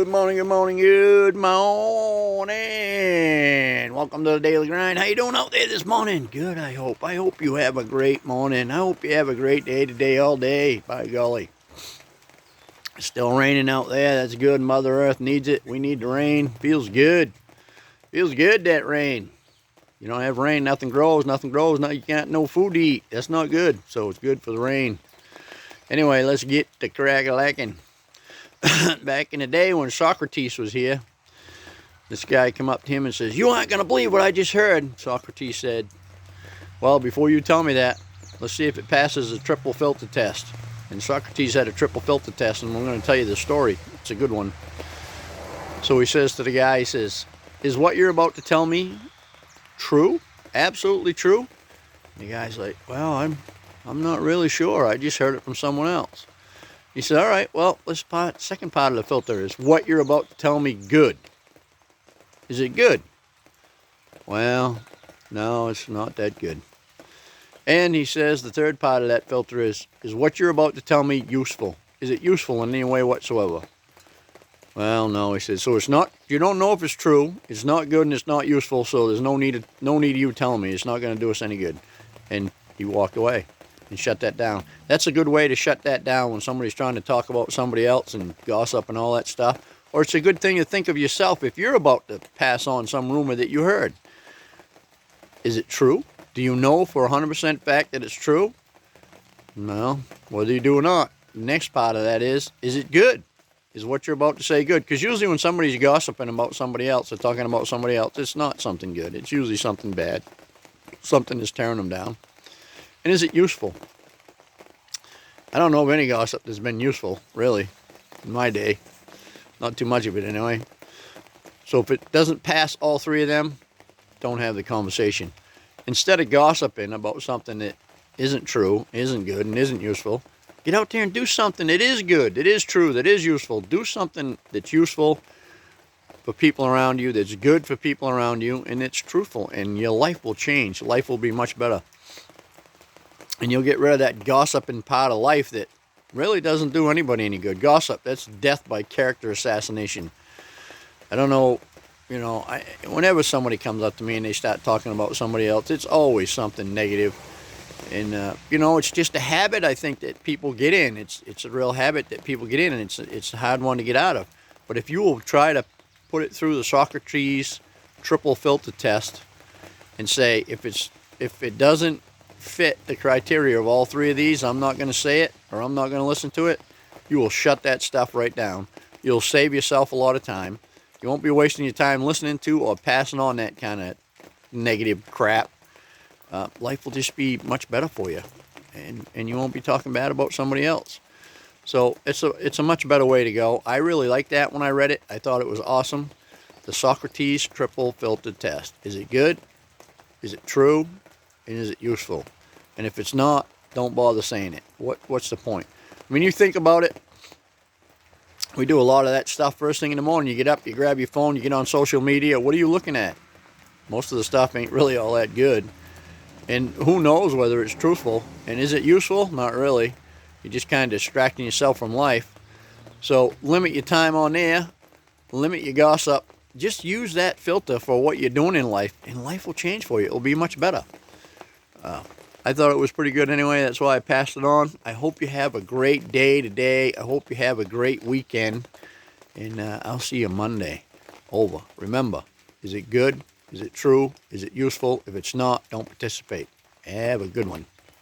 Good morning, good morning, good morning. Welcome to the Daily Grind. How you doing out there this morning? Good, I hope. I hope you have a great morning. I hope you have a great day today, all day. By golly. It's still raining out there. That's good. Mother Earth needs it. We need the rain. Feels good. Feels good, that rain. You don't have rain, nothing grows. Nothing grows. You can't no food to eat. That's not good. So it's good for the rain. Anyway, let's get to crack-a-lacking. Back in the day when Socrates was here, this guy come up to him and says, "You aren't going to believe what I just heard." Socrates said, "Well, before you tell me that, let's see if it passes the triple filter test." And Socrates had a triple filter test, and I'm going to tell you the story. It's a good one. So he says to the guy, he says, "Is what you're about to tell me true? Absolutely true?" And the guy's like, "Well, I'm not really sure. I just heard it from someone else." He said, "All right, well, second part of the filter is what you're about to tell me good. Is it good?" "Well, no, it's not that good." And he says the third part of that filter is what you're about to tell me useful. Is it useful in any way whatsoever? "Well, no," he says. "So it's not, you don't know if it's true, it's not good, and it's not useful, so there's no need of you telling me. It's not going to do us any good." And he walked away and shut that down. That's a good way to shut that down when somebody's trying to talk about somebody else and gossip and all that stuff. Or it's a good thing to think of yourself if you're about to pass on some rumor that you heard. Is it true? Do you know for 100% fact that it's true? No, whether you do or not. The next part of that is it good? Is what you're about to say good? Because usually when somebody's gossiping about somebody else or talking about somebody else, it's not something good. It's usually something bad. Something is tearing them down. And is it useful? I don't know of any gossip that's been useful, really, in my day. Not too much of it, anyway. So if it doesn't pass all three of them, don't have the conversation. Instead of gossiping about something that isn't true, isn't good, and isn't useful, get out there and do something that is good, that is true, that is useful. Do something that's useful for people around you, that's good for people around you, and it's truthful, and your life will change. Life will be much better. And you'll get rid of that gossiping part of life that really doesn't do anybody any good. Gossip, that's death by character assassination. I don't know, whenever somebody comes up to me and they start talking about somebody else, it's always something negative. And, it's just a habit, I think, that people get in. It's a real habit that people get in, and it's a hard one to get out of. But if you will try to put it through the Socrates triple filter test and say, if it doesn't fit the criteria of all three of these, I'm not going to say it, or I'm not going to listen to it, you will shut that stuff right down. You'll save yourself a lot of time. You won't be wasting your time listening to or passing on that kind of negative crap. Life will just be much better for you, and you won't be talking bad about somebody else. So it's a much better way to go. I really liked that when I read it. I thought it was awesome. The Socrates triple filter test. Is it good? Is it true? And is it useful? And if it's not, don't bother saying it. What's the point? I mean, you think about it. We do a lot of that stuff first thing in the morning. You get up, you grab your phone, you get on social media. What are you looking at? Most of the stuff ain't really all that good. And who knows whether it's truthful. And is it useful? Not really. You're just kind of distracting yourself from life. So limit your time on there. Limit your gossip. Just use that filter for what you're doing in life, and life will change for you. It will be much better. I thought it was pretty good anyway. That's why I passed it on. I hope you have a great day today. I hope you have a great weekend. And I'll see you Monday. Over. Remember, is it good? Is it true? Is it useful? If it's not, don't participate. Have a good one.